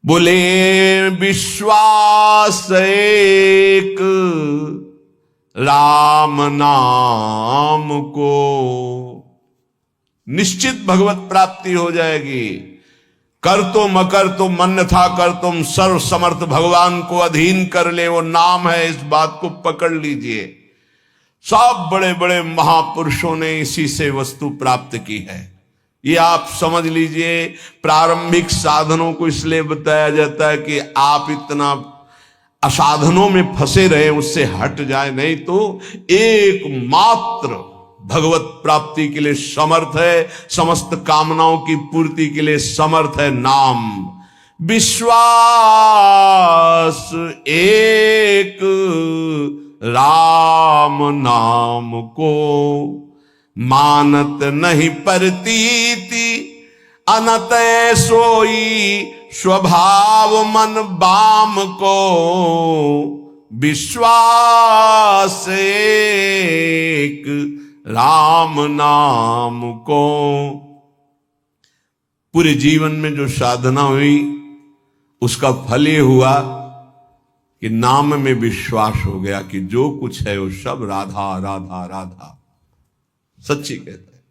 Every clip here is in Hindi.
बोले विश्वास एक राम नाम को, निश्चित भगवत प्राप्ति हो जाएगी। कर तो मकर तो मन था कर, तुम सर्व समर्थ भगवान को अधीन कर ले, वो नाम है, इस बात को पकड़ लीजिए। सब बड़े बड़े महापुरुषों ने इसी से वस्तु प्राप्त की है, ये आप समझ लीजिए। प्रारंभिक साधनों को इसलिए बताया जाता है कि आप इतना असाधनों में फंसे रहे, उससे हट जाए, नहीं तो एकमात्र भगवत प्राप्ति के लिए समर्थ है, समस्त कामनाओं की पूर्ति के लिए समर्थ है नाम। विश्वास एक राम नाम को, मानत नहीं परतीति अनत सोई, स्वभाव मन बाम को। विश्वास एक राम नाम को। पूरे जीवन में जो साधना हुई उसका फल ये हुआ कि नाम में विश्वास हो गया कि जो कुछ है वो सब राधा राधा राधा। सच्ची कहते हैं।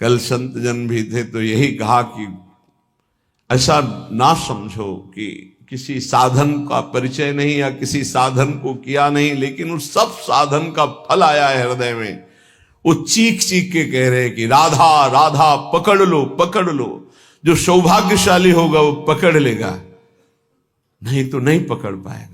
कल संत जन भी थे तो यही कहा कि ऐसा ना समझो कि किसी साधन का परिचय नहीं या किसी साधन को किया नहीं, लेकिन उस सब साधन का फल आया है हृदय में। वो चीख चीख के कह रहे हैं कि राधा राधा पकड़ लो पकड़ लो। जो सौभाग्यशाली होगा वो पकड़ लेगा, नहीं तो नहीं पकड़ पाएगा।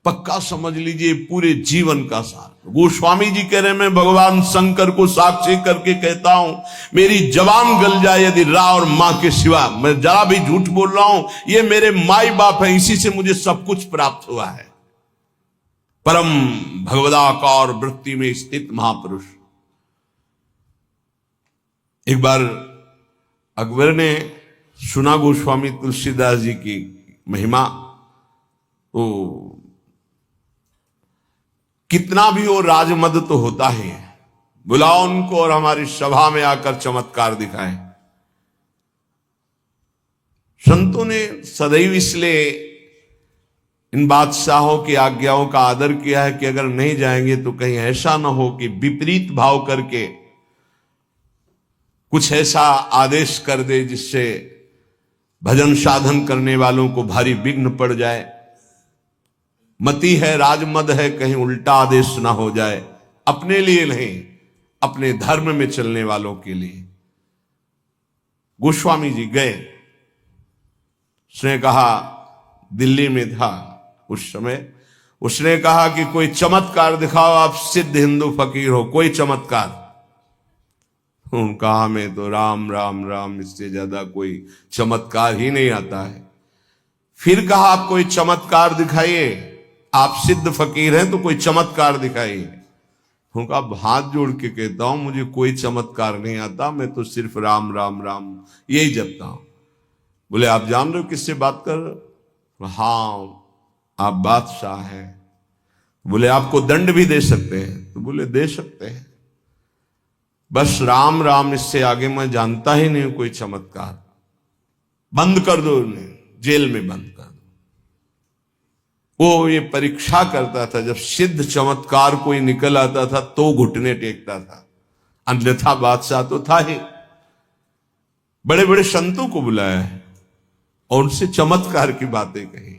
पक्का समझ लीजिए पूरे जीवन का सार। गोस्वामी जी कह रहे, मैं भगवान शंकर को साक्षी करके कहता हूं, मेरी जबान गल जाए यदि रा और मां के सिवा, मैं जरा भी झूठ बोल रहा हूं, ये मेरे माई बाप है, इसी से मुझे सब कुछ प्राप्त हुआ है। परम भगवदाकार वृत्ति में स्थित महापुरुष। एक बार अकबर ने सुना गोस्वामी तुलसीदास जी की महिमा, तो कितना भी वो राजमद तो होता ही है, बुलाओ उनको और हमारी सभा में आकर चमत्कार दिखाएं। संतों ने सदैव इसलिए इन बादशाहों की आज्ञाओं का आदर किया है कि अगर नहीं जाएंगे तो कहीं ऐसा ना हो कि विपरीत भाव करके कुछ ऐसा आदेश कर दे जिससे भजन साधन करने वालों को भारी विघ्न पड़ जाए। मति है, राजमद है, कहीं उल्टा आदेश ना हो जाए, अपने लिए नहीं अपने धर्म में चलने वालों के लिए। गोस्वामी जी गए, उसने कहा, दिल्ली में था उस समय, उसने कहा कि कोई चमत्कार दिखाओ, आप सिद्ध हिंदू फकीर हो, कोई चमत्कार। कहा हमें तो राम राम राम, इससे ज्यादा कोई चमत्कार ही नहीं आता है। फिर कहा आप कोई चमत्कार दिखाइए, आप सिद्ध फकीर हैं तो कोई चमत्कार दिखाइए। उनका हाथ जोड़ के कहता हूं मुझे कोई चमत्कार नहीं आता, मैं तो सिर्फ राम राम राम यही जपता हूं। बोले आप जान रहे हो किससे बात कर रहे हो? हाँ आप बादशाह हैं। बोले आपको दंड भी दे सकते हैं? तो बोले दे सकते हैं, बस राम राम, इससे आगे मैं जानता ही नहीं कोई चमत्कार। बंद कर दो उन्हें, जेल में बंद कर दो। वो ये परीक्षा करता था, जब सिद्ध चमत्कार कोई निकल आता था तो घुटने टेकता था, अन्यथा बादशाह तो था ही। बड़े बड़े संतों को बुलाया है और उनसे चमत्कार की बातें कही।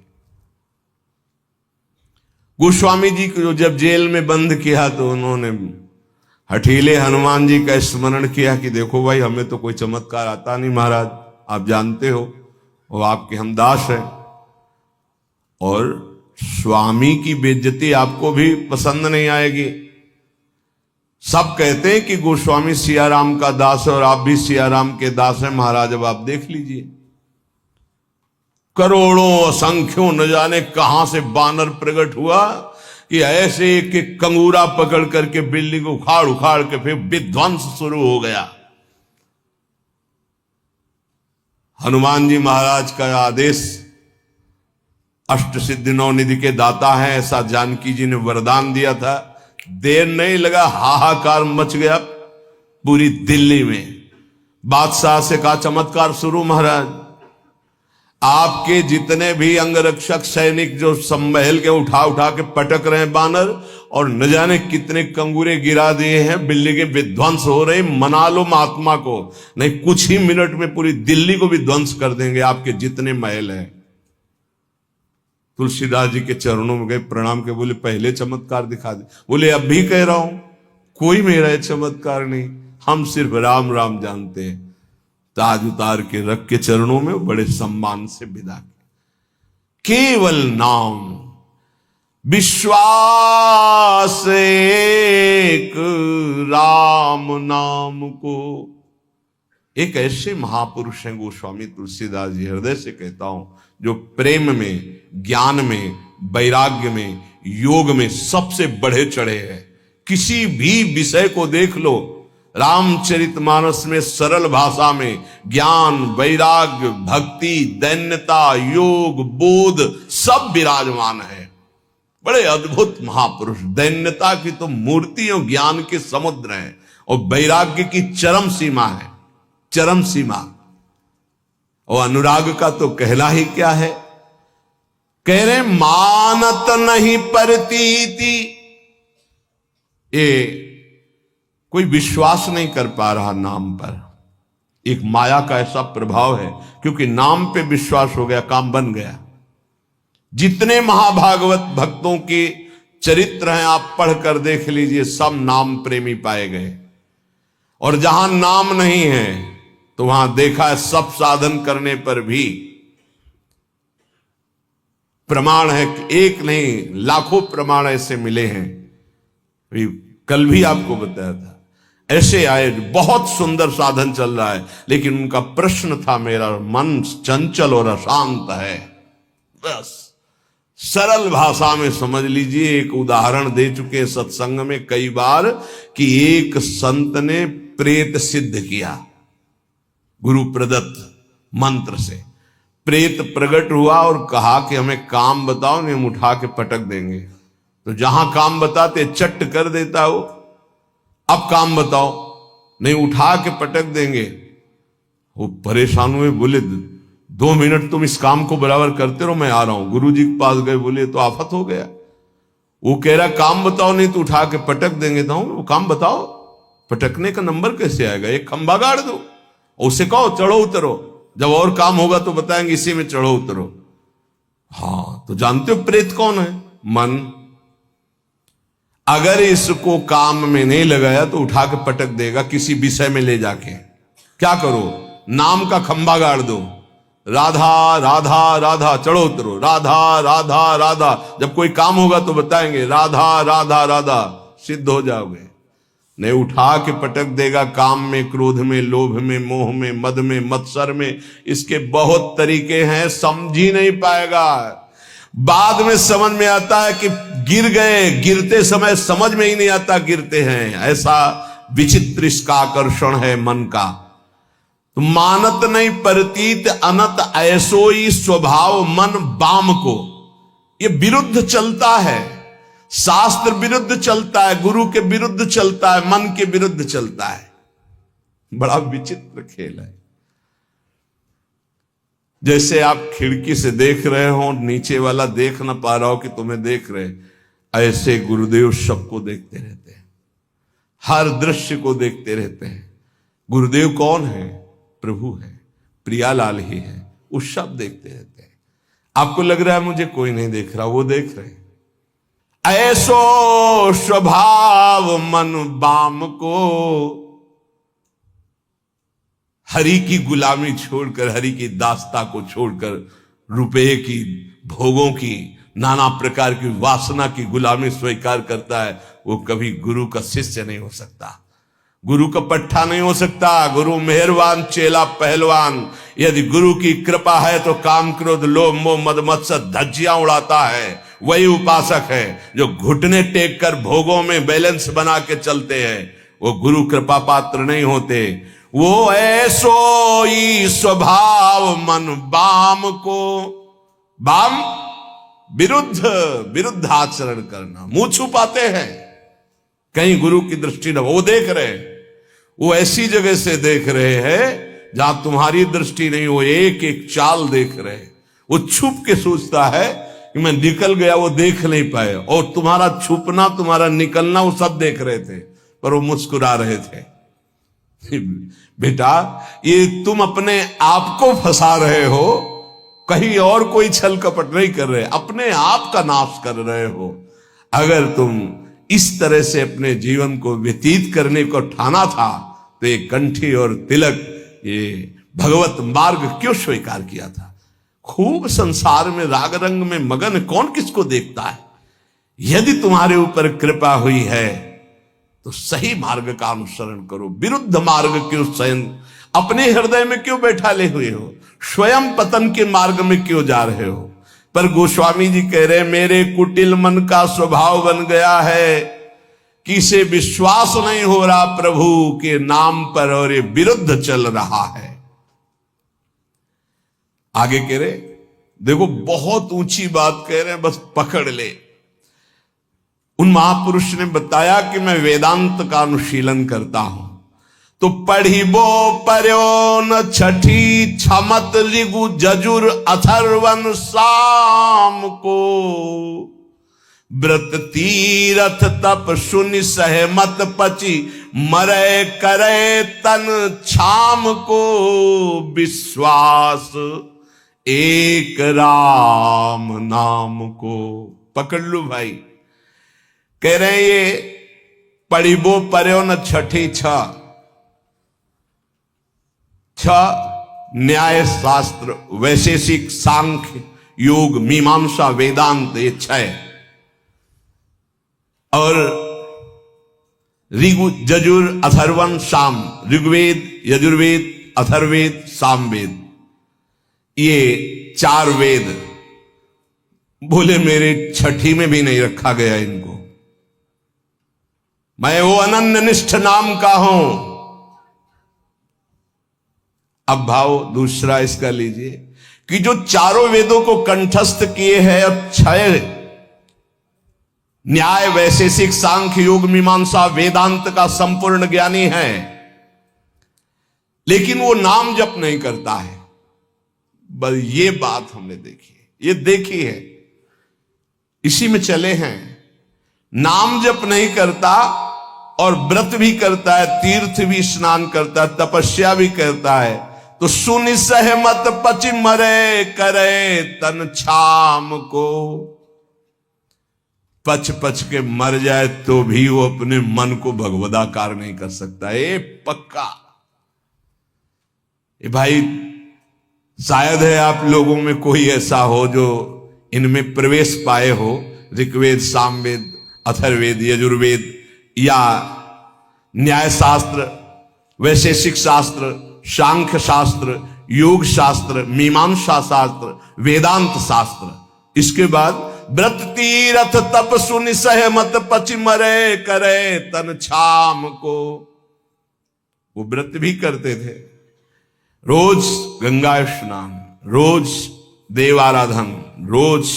गोस्वामी जी को जब जेल में बंद किया तो उन्होंने हठीले हनुमान जी का स्मरण किया कि देखो भाई, हमें तो कोई चमत्कार आता नहीं महाराज, आप जानते हो वो आपके हम दास हैं, और स्वामी की बेइज्जती आपको भी पसंद नहीं आएगी। सब कहते हैं कि गोस्वामी सियाराम का दास है और आप भी सियाराम के दास हैं महाराज, अब आप देख लीजिए। करोड़ों असंख्यों न जाने कहां से बानर प्रकट हुआ कि ऐसे एक एक कंगूरा पकड़ करके बिल्डिंग उखाड़ उखाड़ के फिर विध्वंस शुरू हो गया। हनुमान जी महाराज का आदेश, अष्ट सिद्धि नौ निधि के दाता है, ऐसा जानकी जी ने वरदान दिया था। देर नहीं लगा, हाहाकार मच गया पूरी दिल्ली में। बादशाह से कहा चमत्कार शुरू महाराज। आपके जितने भी अंगरक्षक सैनिक जो सम्महल के उठा उठा के पटक रहे हैं बानर, और न जाने कितने कंगूरे गिरा दिए हैं, बिल्डिंगें विध्वंस हो रहे, मना लो महात्मा को, नहीं कुछ ही मिनट में पूरी दिल्ली को भी ध्वंस कर देंगे आपके जितने महल हैं। तुलसीदास जी के चरणों में गए, प्रणाम के बोले पहले चमत्कार दिखा दे। बोले अब भी कह रहा हूं, कोई मेरा चमत्कार नहीं, हम सिर्फ राम राम जानते हैं। ताज उतार के रख के चरणों में बड़े सम्मान से विदा किया। केवल नाम, विश्वास एक राम नाम को। एक ऐसे महापुरुष हैं गोस्वामी तुलसीदास जी, हृदय से कहता हूं, जो प्रेम में, ज्ञान में, वैराग्य में, योग में सबसे बढ़े चढ़े हैं। किसी भी विषय को देख लो, रामचरितमानस में सरल भाषा में ज्ञान, वैराग्य, भक्ति, दैन्यता, योग, बोध सब विराजमान है। बड़े अद्भुत महापुरुष। दैन्यता की तो मूर्ति और ज्ञान के समुद्र है, और वैराग्य की चरम सीमा है, चरम सीमा। और अनुराग का तो कहना ही क्या है। कह रहे मानत नहीं परतीति, ये कोई विश्वास नहीं कर पा रहा नाम पर। एक माया का ऐसा प्रभाव है, क्योंकि नाम पे विश्वास हो गया, काम बन गया। जितने महाभागवत भक्तों के चरित्र हैं आप पढ़कर देख लीजिए, सब नाम प्रेमी पाए गए। और जहां नाम नहीं है तो वहां देखा है सब साधन करने पर भी प्रमाण है, एक नहीं लाखों प्रमाण ऐसे मिले हैं। कल भी आपको बताया था, ऐसे आए, बहुत सुंदर साधन चल रहा है, लेकिन उनका प्रश्न था, मेरा मन चंचल और अशांत है। बस सरल भाषा में समझ लीजिए। एक उदाहरण दे चुके सत्संग में कई बार कि एक संत ने प्रेत सिद्ध किया, गुरु प्रदत्त मंत्र से प्रेत प्रकट हुआ और कहा कि हमें काम बताओ, नहीं हम उठा के पटक देंगे। तो जहां काम बताते चट्ट कर देता वो, अब काम बताओ, नहीं उठा के पटक देंगे। वो परेशान हुए, बोले 2 मिनट तुम इस काम को बराबर करते रहो, मैं आ रहा हूं। गुरुजी के पास गए, बोले तो आफत हो गया। वो कह रहा काम बताओ, नहीं तो उठा के पटक देंगे। तो वो काम बताओ, पटकने का नंबर कैसे आएगा, एक खंभा गाड़ दो, उसे कहो चढ़ो उतरो, जब और काम होगा तो बताएंगे इसी में चढ़ो उतरो। हाँ, तो जानते हो प्रेत कौन है? मन। अगर इसको काम में नहीं लगाया तो उठा के पटक देगा किसी विषय में ले जाके। क्या करो, नाम का खंभा गाड़ दो, राधा राधा राधा, चढ़ो उतरो, राधा राधा राधा, जब कोई काम होगा तो बताएंगे राधा राधा राधा, सिद्ध हो जाओगे। नहीं उठा के पटक देगा काम में, क्रोध में, लोभ में, मोह में, मद में, मत्सर में। इसके बहुत तरीके हैं, समझ ही नहीं पाएगा। बाद में समझ में आता है कि गिर गए, गिरते समय समझ में ही नहीं आता गिरते हैं। ऐसा विचित्र इसका आकर्षण है मन का। तो मानत नहीं परतीत अनत, ऐसोई स्वभाव मन बाम को। ये विरुद्ध चलता है, शास्त्र विरुद्ध चलता है, गुरु के विरुद्ध चलता है, मन के विरुद्ध चलता है। बड़ा विचित्र खेल है। जैसे आप खिड़की से देख रहे हो, नीचे वाला देख ना पा रहा हो कि तुम्हें देख रहे, ऐसे गुरुदेव सबको देखते रहते हैं, हर दृश्य को देखते रहते हैं। गुरुदेव कौन है? प्रभु है, प्रियालाल ही है, वो सब देखते रहते हैं। आपको लग रहा है मुझे कोई नहीं देख रहा, वो देख रहे हैं। ऐसो स्वभाव मन बाम को, हरि की गुलामी छोड़कर, हरि की दास्ता को छोड़कर, रुपये की, भोगों की, नाना प्रकार की वासना की गुलामी स्वीकार करता है, वो कभी गुरु का शिष्य नहीं हो सकता, गुरु का पट्टा नहीं हो सकता। गुरु मेहरबान, चेला पहलवान। यदि गुरु की कृपा है तो काम, क्रोध, लोभ, मोह, मद, मत्सर धज्जियां उड़ाता है, वही उपासक है। जो घुटने टेक कर भोगों में बैलेंस बना के चलते हैं, वो गुरु कृपा पात्र नहीं होते। वो ऐसो ही स्वभाव मन बाम को, बाम विरुद्ध आचरण करना, मुंह छुपाते हैं, कहीं गुरु की दृष्टि न। वो देख रहे, वो ऐसी जगह से देख रहे हैं जहां तुम्हारी दृष्टि नहीं, वो एक एक चाल देख रहे हैं। वो छुप के सोचता है कि मैं निकल गया, वो देख नहीं पाए, और तुम्हारा छुपना, तुम्हारा निकलना वो सब देख रहे थे, पर वो मुस्कुरा रहे थे। बेटा, ये तुम अपने आप को फंसा रहे हो, कहीं और कोई छल कपट नहीं कर रहे, अपने आप का नाश कर रहे हो। अगर तुम इस तरह से अपने जीवन को व्यतीत करने को ठाना था तो ये कंठी और तिलक, ये भगवत मार्ग क्यों स्वीकार किया था? खूब संसार में राग रंग में मगन कौन किसको देखता है? यदि तुम्हारे ऊपर कृपा हुई है तो सही मार्ग का अनुसरण करो, विरुद्ध मार्ग क्यों स्वयं अपने हृदय में क्यों बैठाले हुए हो? स्वयं पतन के मार्ग में क्यों जा रहे हो? पर गोस्वामी जी कह रहे, मेरे कुटिल मन का स्वभाव बन गया है कि इसे विश्वास नहीं हो रहा प्रभु के नाम पर, और ये विरुद्ध चल रहा है। आगे कह रहे, देखो बहुत ऊंची बात कह रहे हैं, बस पकड़ ले। उन महापुरुष ने बताया कि मैं वेदांत का अनुशीलन करता हूं, तो पढ़िबो पर्यो न छठी छमत ऋगु जजुर अथर्वन साम को, व्रत तीरथ तप सुनि सहमत पची मरे करे तन छाम को, विश्वास एक राम नाम को। पकड़ लो भाई। कह रहे हैं ये पढ़िबो पर्यो न छठी छ न्याय शास्त्र वैशेषिक सांख्य योग मीमांसा वेदांत, ये छह, और ऋगु जजुर अथर्वन साम, ऋग्वेद यजुर्वेद अथर्वेद सामवेद, ये चार वेद। बोले मेरे छठी में भी नहीं रखा गया इनको, मैं वो अनन्य निष्ठ नाम का हूं। अब भाव दूसरा इसका लीजिए कि जो चारों वेदों को कंठस्थ किए हैं और छह न्याय वैशेषिक सांख्य योग मीमांसा वेदांत का संपूर्ण ज्ञानी है, लेकिन वो नाम जप नहीं करता है। बस ये बात हमने देखी है, ये देखी है, इसी में चले हैं। नाम जप नहीं करता और व्रत भी करता है, तीर्थ भी स्नान करता है, तपस्या भी करता है, तो सुनि सहमत पचि मरे करे तन छाम को। पच पच के मर जाए तो भी वो अपने मन को भगवदाकार नहीं कर सकता। ये पक्का। ये भाई शायद है आप लोगों में कोई ऐसा हो जो इनमें प्रवेश पाए हो, ऋग्वेद सामवेद अथर्वेद यजुर्वेद या न्याय शास्त्र वैशेषिक शास्त्र सांख्य शास्त्र योग शास्त्र मीमांसा शास्त्र वेदांत शास्त्र। इसके बाद व्रत तीरथ तप सुनि सहमत पचि मरे करे तन छाम को। वो व्रत भी करते थे, रोज गंगा स्नान, रोज देवाराधन, रोज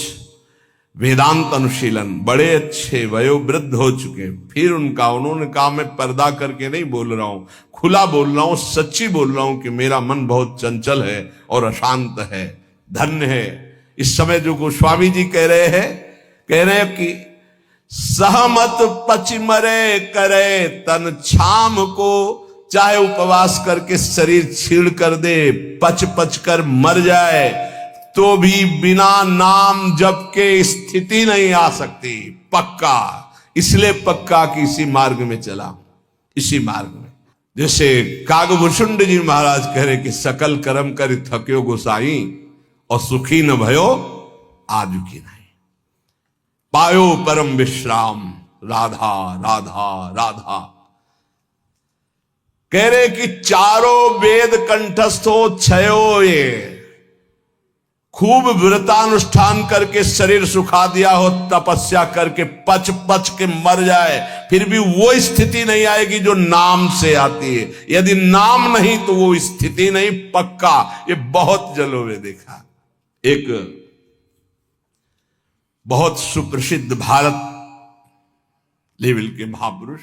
वेदांत अनुशीलन, बड़े अच्छे वयोवृद्ध हो चुके। फिर उन्होंने कहा मैं पर्दा करके नहीं बोल रहा हूं, खुला बोल रहा हूं, सच्ची बोल रहा हूं कि मेरा मन बहुत चंचल है और अशांत है। धन्य है इस समय जो गोस्वामी जी कह रहे हैं कि सहमत पचि मरे करे तन छाम को। चाहे उपवास करके शरीर छीड़ कर दे, पच पच कर मर जाए, तो भी बिना नाम जप के स्थिति नहीं आ सकती। पक्का, इसलिए पक्का कि इसी मार्ग में चला, इसी मार्ग में। जैसे कागभूषुंड जी महाराज कह रहे कि सकल कर्म कर थक्यो गोसाई और सुखी न भयो आजु की नहीं, पायो परम विश्राम राधा राधा राधा। कह रहे कि चारों वेद कंठस्थ हो, छयो ये खूब व्रतानुष्ठान करके शरीर सुखा दिया हो, तपस्या करके पच पच के मर जाए, फिर भी वो स्थिति नहीं आएगी जो नाम से आती है। यदि नाम नहीं तो वो स्थिति नहीं। पक्का, ये बहुत जगहों में देखा। एक बहुत सुप्रसिद्ध भारत लेवल के महापुरुष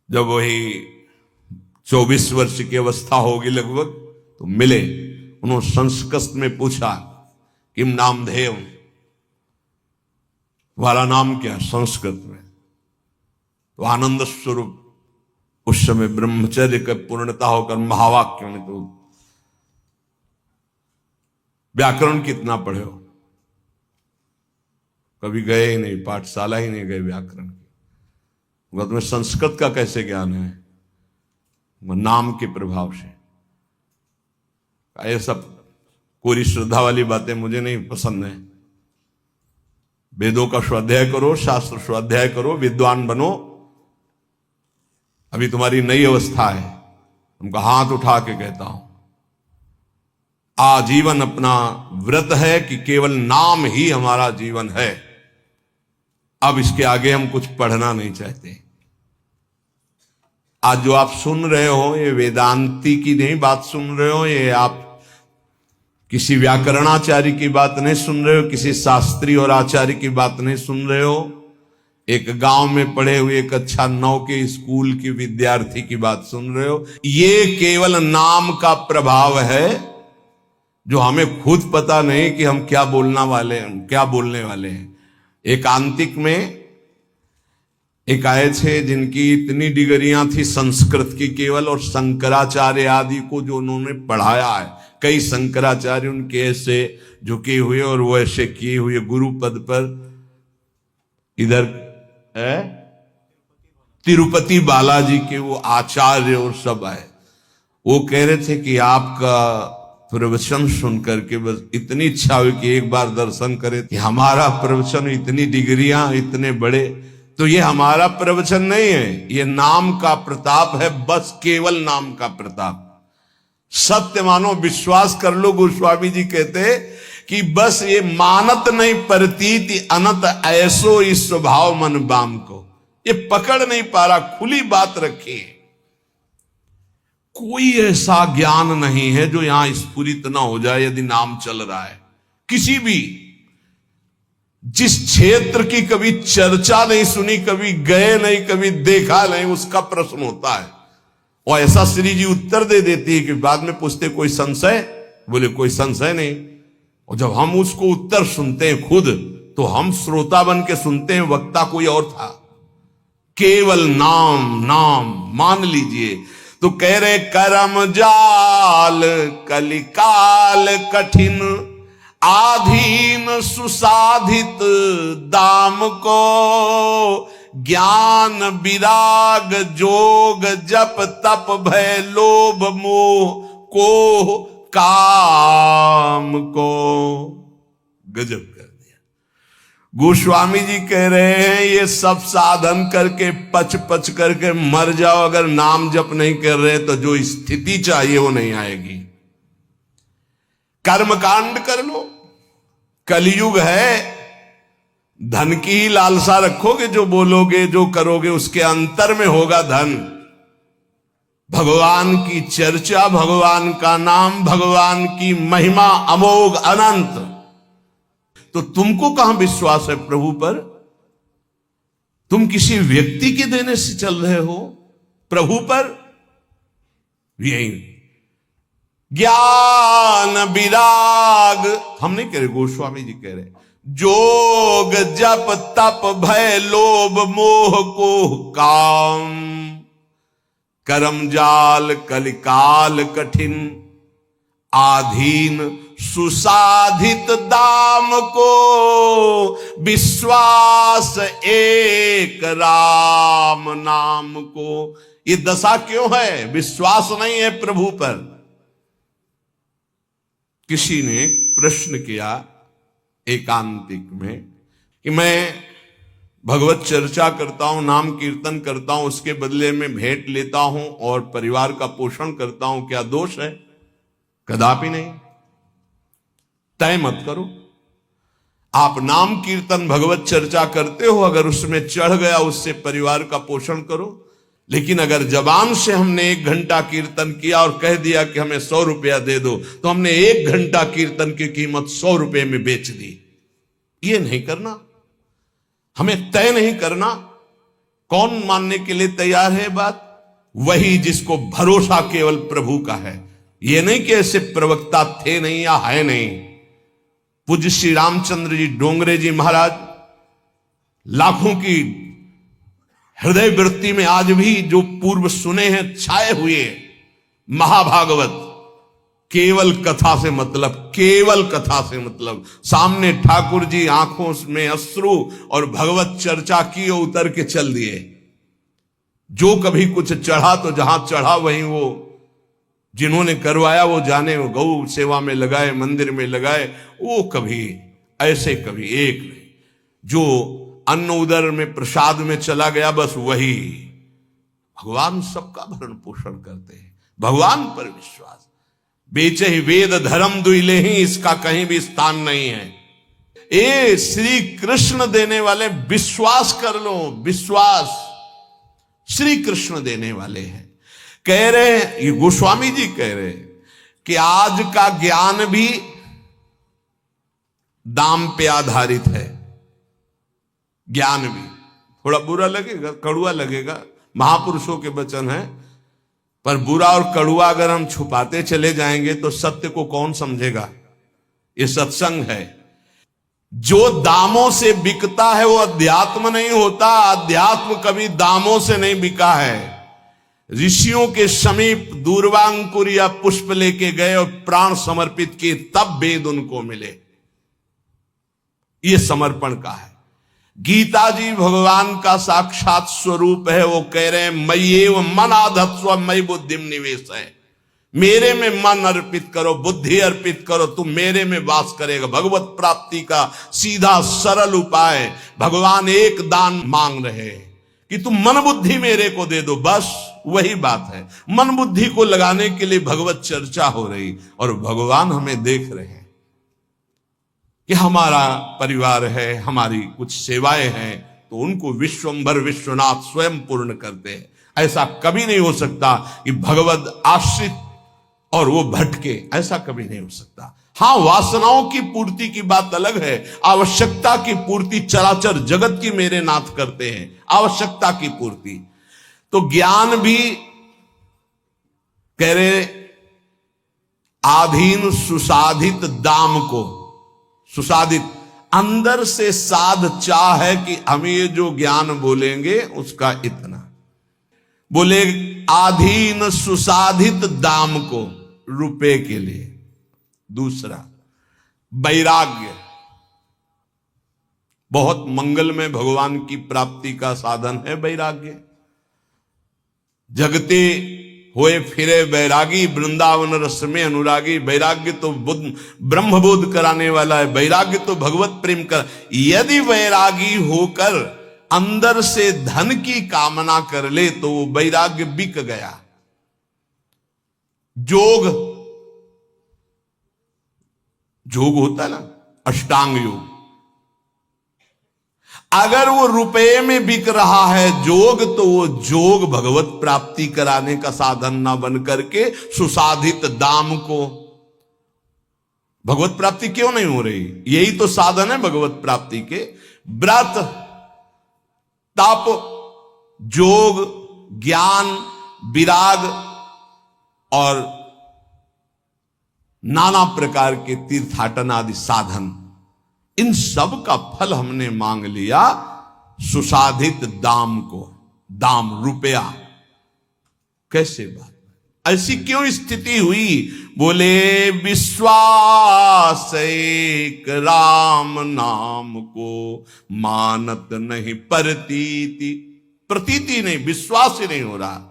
जब वही 24 वर्ष की अवस्था होगी लगभग, तो मिले। उन्होंने संस्कृत में पूछा, किम नामधेय, तुम्हारा नाम क्या है संस्कृत में? तो आनंद स्वरूप उस समय ब्रह्मचर्य का पूर्णता होकर महावाक्यों में, तो व्याकरण कितना पढ़े हो? कभी गए ही नहीं, पाठशाला ही नहीं गए व्याकरण की, तुम्हें संस्कृत का कैसे ज्ञान है? नाम के प्रभाव से। ये सब कोरी श्रद्धा वाली बातें मुझे नहीं पसंद है। वेदों का स्वाध्याय करो, शास्त्र स्वाध्याय करो, विद्वान बनो। अभी तुम्हारी नई अवस्था है, तुमको हाथ उठा के कहता हूं, आजीवन अपना व्रत है कि केवल नाम ही हमारा जीवन है। अब इसके आगे हम कुछ पढ़ना नहीं चाहते। आज जो आप सुन रहे हो, ये वेदांती की नहीं बात सुन रहे हो, ये आप किसी व्याकरणाचार्य की बात नहीं सुन रहे हो, किसी शास्त्री और आचार्य की बात नहीं सुन रहे हो, एक गांव में पढ़े हुए एक अच्छा 9 के स्कूल की विद्यार्थी की बात सुन रहे हो। ये केवल नाम का प्रभाव है, जो हमें खुद पता नहीं कि हम क्या बोलने वाले हैं। एकांतिक में एक आए थे जिनकी इतनी डिग्रियां थी संस्कृत की केवल, और शंकराचार्य आदि को जो उन्होंने पढ़ाया है, कई शंकराचार्य उनके ऐसे झुके हुए और वो ऐसे किए हुए गुरु पद पर। इधर है तिरुपति बालाजी के वो आचार्य और सब आए। वो कह रहे थे कि आपका प्रवचन सुन करके बस इतनी इच्छा हुई कि एक बार दर्शन करें। कि हमारा प्रवचन, इतनी डिग्रियां, इतने बड़े, तो ये हमारा प्रवचन नहीं है, ये नाम का प्रताप है, बस केवल नाम का प्रताप। सत्य मानो, विश्वास कर लो। गोस्वामी जी कहते कि बस ये मानत नहीं प्रतीति अनंत ऐसो इस स्वभाव मन बाम को, ये पकड़ नहीं पा रहा। खुली बात रखी, कोई ऐसा ज्ञान नहीं है जो यहां स्फुरित ना हो जाए यदि नाम चल रहा है। किसी भी जिस क्षेत्र की कभी चर्चा नहीं सुनी, कभी गए नहीं, कभी देखा नहीं, उसका प्रश्न होता है और ऐसा श्री जी उत्तर दे देती है कि बाद में पूछते कोई संशय? बोले कोई संशय नहीं। और जब हम उसको उत्तर सुनते हैं खुद, तो हम श्रोता बन के सुनते हैं, वक्ता कोई और था। केवल नाम नाम मान लीजिए। तो कह रहे करम जाल कलिकाल कठिन, आधीन सुसाधित दाम को, ज्ञान विराग जोग जप तप भय लोभ मोह को काम को। गजब कर दिया। गोस्वामी जी कह रहे हैं ये सब साधन करके पच पच करके मर जाओ, अगर नाम जप नहीं कर रहे तो जो स्थिति चाहिए वो नहीं आएगी। कर्मकांड कर लो, कलयुग है, धन की ही लालसा रखोगे, जो बोलोगे जो करोगे उसके अंतर में होगा धन। भगवान की चर्चा, भगवान का नाम, भगवान की महिमा अमोघ अनंत। तो तुमको कहां विश्वास है प्रभु पर? तुम किसी व्यक्ति के देने से चल रहे हो, प्रभु पर यही ज्ञान विराग हम नहीं कह रहे, गोस्वामी जी कह रहे, जोग जप तप भय लोभ मोह को काम, करम जाल कलिकाल कठिन, आधीन सुसाधित दाम को, विश्वास एक राम नाम को। ये दशा क्यों है? विश्वास नहीं है प्रभु पर। किसी ने प्रश्न किया एकांतिक में कि मैं भगवत चर्चा करता हूं, नाम कीर्तन करता हूं, उसके बदले में भेंट लेता हूं और परिवार का पोषण करता हूं, क्या दोष है? कदापि नहीं। तय मत करो। आप नाम कीर्तन भगवत चर्चा करते हो, अगर उसमें चढ़ गया उससे परिवार का पोषण करो। लेकिन अगर जबान से हमने 1 घंटा कीर्तन किया और कह दिया कि हमें 100 रुपया दे दो, तो हमने 1 घंटा कीर्तन की कीमत 100 रुपये में बेच दी। ये नहीं करना, हमें तय नहीं करना। कौन मानने के लिए तैयार है बात? वही जिसको भरोसा केवल प्रभु का है। ये नहीं कि ऐसे प्रवक्ता थे नहीं या है नहीं। पूज्य श्री रामचंद्र जी डोंगरे जी महाराज लाखों की हृदय वृत्ति में आज भी जो पूर्व सुने हैं छाए हुए महाभागवत, केवल कथा से मतलब, केवल कथा से मतलब। सामने ठाकुर जी आंखों में अश्रु और भगवत चर्चा की और उतर के चल दिए। जो कभी कुछ चढ़ा तो जहां चढ़ा वहीं वो जिन्होंने करवाया वो जाने, वो गौ सेवा में लगाए, मंदिर में लगाए, वो कभी ऐसे कभी एक नहीं। जो अन्न उदर में प्रसाद में चला गया बस वही। भगवान सबका भरण पोषण करते हैं, भगवान पर विश्वास। बेचे ही वेद धर्म दुइले ही, इसका कहीं भी स्थान नहीं है। ए श्री कृष्ण देने वाले, विश्वास कर लो, विश्वास श्री कृष्ण देने वाले हैं। कह रहे, ये गोस्वामी जी कह रहे कि आज का ज्ञान भी दाम पे आधारित है। ज्ञान भी थोड़ा बुरा लगेगा, कड़ुआ लगेगा, महापुरुषों के वचन है, पर बुरा और कड़ुआ अगर हम छुपाते चले जाएंगे तो सत्य को कौन समझेगा। ये सत्संग है। जो दामों से बिकता है वो अध्यात्म नहीं होता। अध्यात्म कभी दामों से नहीं बिका है। ऋषियों के समीप दूर्वांकुर या पुष्प लेके गए और प्राण समर्पित किए, तब वेद उनको मिले। ये समर्पण का है। गीता जी भगवान का साक्षात स्वरूप है। वो कह रहे हैं मय्येव मन आधत्स्व मयि बुद्धिम निवेश है। मेरे में मन अर्पित करो, बुद्धि अर्पित करो, तुम मेरे में वास करेगा। भगवत प्राप्ति का सीधा सरल उपाय। भगवान एक दान मांग रहे हैं कि तुम मन बुद्धि मेरे को दे दो, बस वही बात है। मन बुद्धि को लगाने के लिए भगवत चर्चा हो रही और भगवान हमें देख रहे हैं कि हमारा परिवार है, हमारी कुछ सेवाएं हैं, तो उनको विश्वंभर विश्वनाथ स्वयं पूर्ण करते हैं। ऐसा कभी नहीं हो सकता कि भगवत आश्रित और वो भटके, ऐसा कभी नहीं हो सकता। हां, वासनाओं की पूर्ति की बात अलग है। आवश्यकता की पूर्ति चराचर जगत की मेरे नाथ करते हैं, आवश्यकता की पूर्ति। तो ज्ञान भी कह रहे आधीन सुसाधित दाम को, सुसाधित अंदर से साध चाह है कि हम ये जो ज्ञान बोलेंगे उसका इतना बोले, आधीन सुसाधित दाम को रुपए के लिए। दूसरा वैराग्य, बहुत मंगलमय भगवान की प्राप्ति का साधन है वैराग्य। जगते होए फिरे वैरागी, वृंदावन रस में अनुरागी। वैराग्य तो ब्रह्मबोध कराने वाला है। वैराग्य तो भगवत प्रेम कर। यदि वैरागी होकर अंदर से धन की कामना कर ले तो वो वैराग्य बिक गया। जोग होता है ना, अष्टांग योग, अगर वो रुपए में बिक रहा है जोग, तो वो जोग भगवत प्राप्ति कराने का साधन ना बन करके सुसाधित दाम को। भगवत प्राप्ति क्यों नहीं हो रही? यही तो साधन है भगवत प्राप्ति के। व्रत, तप, जोग, ज्ञान, विराग और नाना प्रकार के तीर्थाटन आदि साधन, इन सब का फल हमने मांग लिया सुसाधित दाम को। दाम रुपया, कैसे बात, ऐसी क्यों स्थिति हुई? बोले विश्वास एक राम नाम को मानत नहीं प्रतीति। प्रतीति नहीं, विश्वास ही नहीं हो रहा।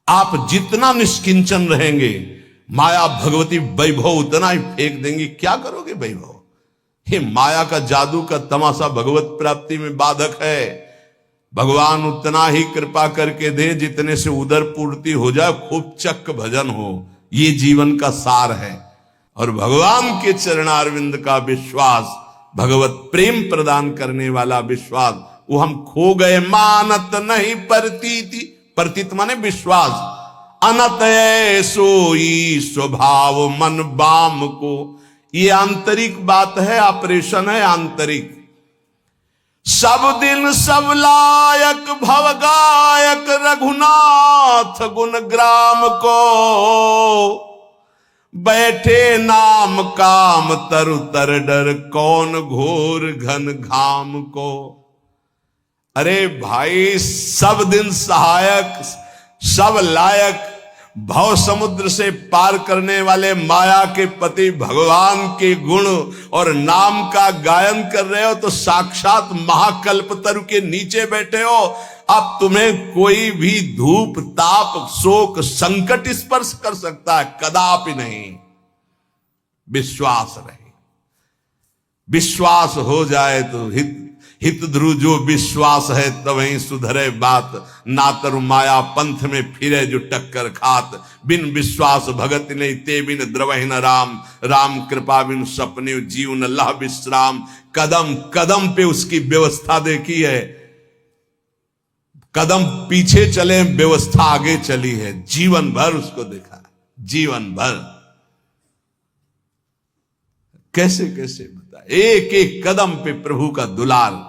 आप जितना निष्किंचन रहेंगे, माया भगवती वैभव उतना ही फेंक देंगी। क्या करोगे वैभव? हे माया का जादू का तमाशा भगवत प्राप्ति में बाधक है। भगवान उतना ही कृपा करके दे जितने से उदर पूर्ति हो जाए, खूब चक्क भजन हो। ये जीवन का सार है। और भगवान के चरणारविंद का विश्वास, भगवत प्रेम प्रदान करने वाला विश्वास, वो हम खो गए। मानत नहीं प्रतीति, प्रतीत माने विश्वास। अनत सोई स्वभाव मन बाम को। ये आंतरिक बात है, ऑपरेशन है आंतरिक। सब दिन सब लायक भव गायक रघुनाथ गुण ग्राम को। बैठे नाम काम तरु तर डर, कौन घोर घन घाम को। अरे भाई, सब दिन सहायक, सब लायक, भव समुद्र से पार करने वाले माया के पति भगवान के गुण और नाम का गायन कर रहे हो, तो साक्षात महाकल्पतरु के नीचे बैठे हो। अब तुम्हें कोई भी धूप ताप शोक संकट स्पर्श कर सकता है? कदापि नहीं। विश्वास रहे, विश्वास हो जाए तो हित ध्रुव जो विश्वास है तवहीं सुधरे बात, ना तरु माया पंथ में फिरे जो टक्कर खात, बिन विश्वास भगत नहीं ते बिन द्रवहि न राम, राम कृपा बिन सपने जीवन लह विश्राम। कदम कदम पे उसकी व्यवस्था देखी है, कदम पीछे चले व्यवस्था आगे चली है, जीवन भर उसको देखा, जीवन भर। कैसे कैसे बता, एक एक कदम पे प्रभु का दुलार,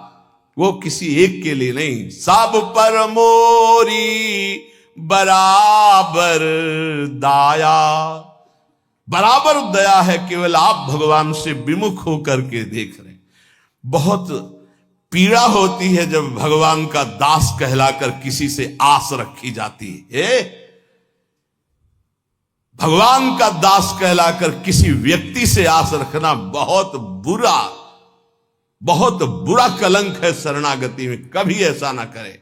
वो किसी एक के लिए नहीं, सब पर मोरी बराबर दाया। बराबर दया है, केवल आप भगवान से विमुख होकर के देख रहे हैं। बहुत पीड़ा होती है जब भगवान का दास कहलाकर किसी से आस रखी जाती है। भगवान का दास कहलाकर किसी व्यक्ति से आस रखना बहुत बुरा, बहुत बुरा कलंक है शरणागति में। कभी ऐसा ना करे।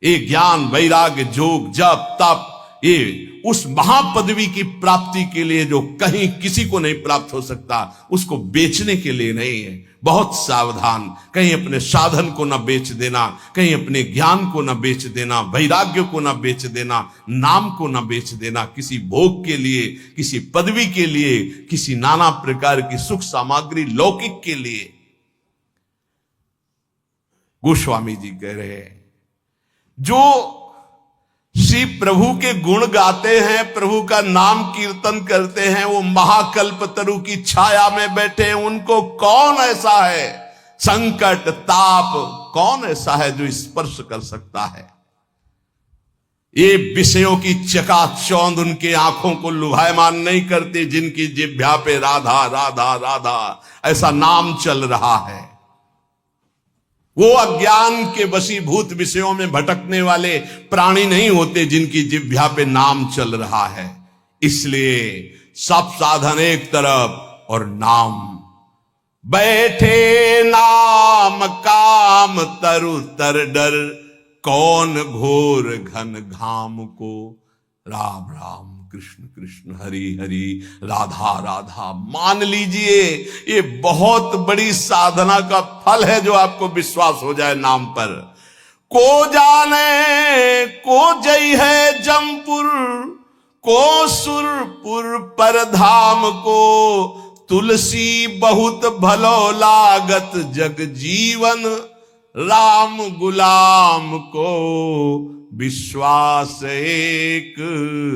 ये ज्ञान वैराग्य जोग जप तप, ये उस महापदवी की प्राप्ति के लिए जो कहीं किसी को नहीं प्राप्त हो सकता, उसको बेचने के लिए नहीं है। बहुत सावधान, कहीं अपने साधन को ना बेच देना, कहीं अपने ज्ञान को ना बेच देना, वैराग्य को ना बेच देना, नाम को ना बेच देना, किसी भोग के लिए, किसी पदवी के लिए, किसी नाना प्रकार की सुख सामग्री लौकिक के लिए। गोस्वामी जी कह रहे हैं, जो श्री प्रभु के गुण गाते हैं, प्रभु का नाम कीर्तन करते हैं, वो महाकल्पतरु की छाया में बैठे। उनको कौन ऐसा है, संकट ताप कौन ऐसा है जो स्पर्श कर सकता है? ये विषयों की चकाचौंध उनके आंखों को लुभायमान नहीं करते, जिनकी जिह्वा पे राधा राधा राधा ऐसा नाम चल रहा है। वो अज्ञान के वशीभूत विषयों में भटकने वाले प्राणी नहीं होते, जिनकी जिह्वा पे नाम चल रहा है। इसलिए सब साधन एक तरफ और नाम। बैठे नाम काम तरु तर डर, कौन घोर घन घाम को। राम राम कृष्ण कृष्ण हरि हरि राधा राधा। मान लीजिए ये बहुत बड़ी साधना का फल है जो आपको विश्वास हो जाए नाम पर। को जाने को जय है जमपुर, को सुरपुर पर धाम को। तुलसी बहुत भलो लागत जग जीवन, राम गुलाम को विश्वास एक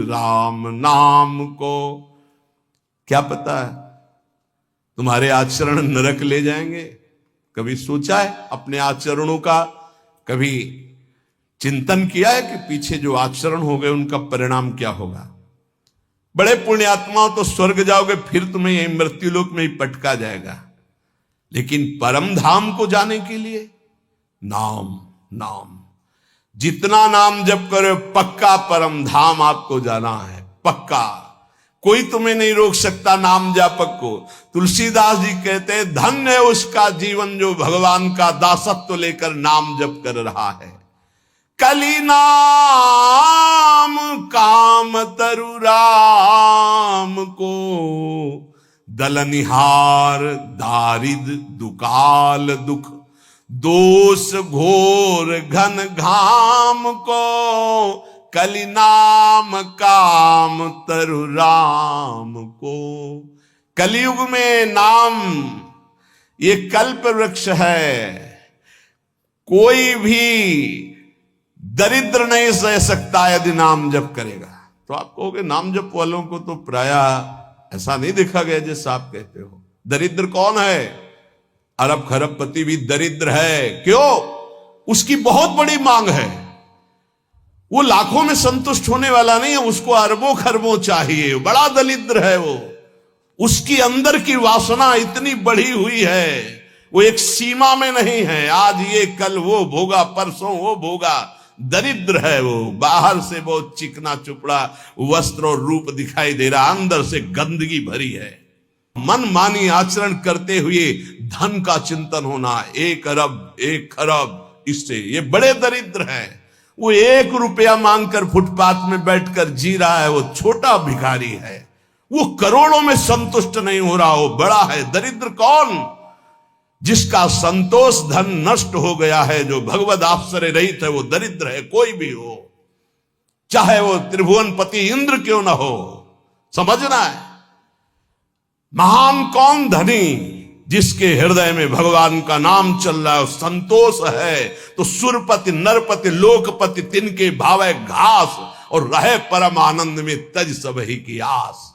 राम नाम को। क्या पता है तुम्हारे आचरण नरक ले जाएंगे? कभी सोचा है अपने आचरणों का? कभी चिंतन किया है कि पीछे जो आचरण हो गए उनका परिणाम क्या होगा? बड़े पुण्यात्माओं तो स्वर्ग जाओगे, फिर तुम्हें यही मृत्युलोक में ही पटका जाएगा। लेकिन परम धाम को जाने के लिए नाम नाम, जितना नाम जप करो पक्का परम धाम आपको जाना है, पक्का। कोई तुम्हें नहीं रोक सकता नाम जापक को। तुलसीदास जी कहते हैं, धन्य है उसका जीवन जो भगवान का दासत्व लेकर नाम जप कर रहा है। कली नाम काम तरु राम को, दलनिहार दारिद दुकाल दुख। दोष घोर घन घाम को, कली नाम काम तरु राम को। कलयुग में नाम ये कल्प वृक्ष है। कोई भी दरिद्र नहीं सह सकता यदि नाम जप करेगा। तो आप कहोगे नाम जप वालों को तो प्रायः ऐसा नहीं देखा गया जैसा आप कहते हो। दरिद्र कौन है? अरब खरबपति भी दरिद्र है। क्यों? उसकी बहुत बड़ी मांग है। वो लाखों में संतुष्ट होने वाला नहीं है, उसको अरबों खरबों चाहिए, बड़ा दरिद्र है वो। उसकी अंदर की वासना इतनी बढ़ी हुई है, वो एक सीमा में नहीं है, आज ये कल वो भोगा, परसों वो भोगा। दरिद्र है वो, बाहर से बहुत चिकना चुपड़ा वस्त्र और रूप दिखाई दे रहा, अंदर से गंदगी भरी है। मनमानी आचरण करते हुए धन का चिंतन होना, 1 अरब 1 खरब, इससे ये बड़े दरिद्र हैं। वो 1 रुपया मांगकर फुटपाथ में बैठकर जी रहा है, वो छोटा भिखारी है। वो करोड़ों में संतुष्ट नहीं हो रहा, वो बड़ा है। दरिद्र कौन? जिसका संतोष धन नष्ट हो गया है, जो भगवद आश्रय रहित है, वो दरिद्र है। कोई भी हो, चाहे वो त्रिभुवनपति इंद्र क्यों ना हो, समझना है। महान कौन? धनी, जिसके हृदय में भगवान का नाम चल रहा है, संतोष है। तो सुरपति नरपति लोकपति तिनके भावे घास, और रहे परम आनंद में तज सब ही की आस।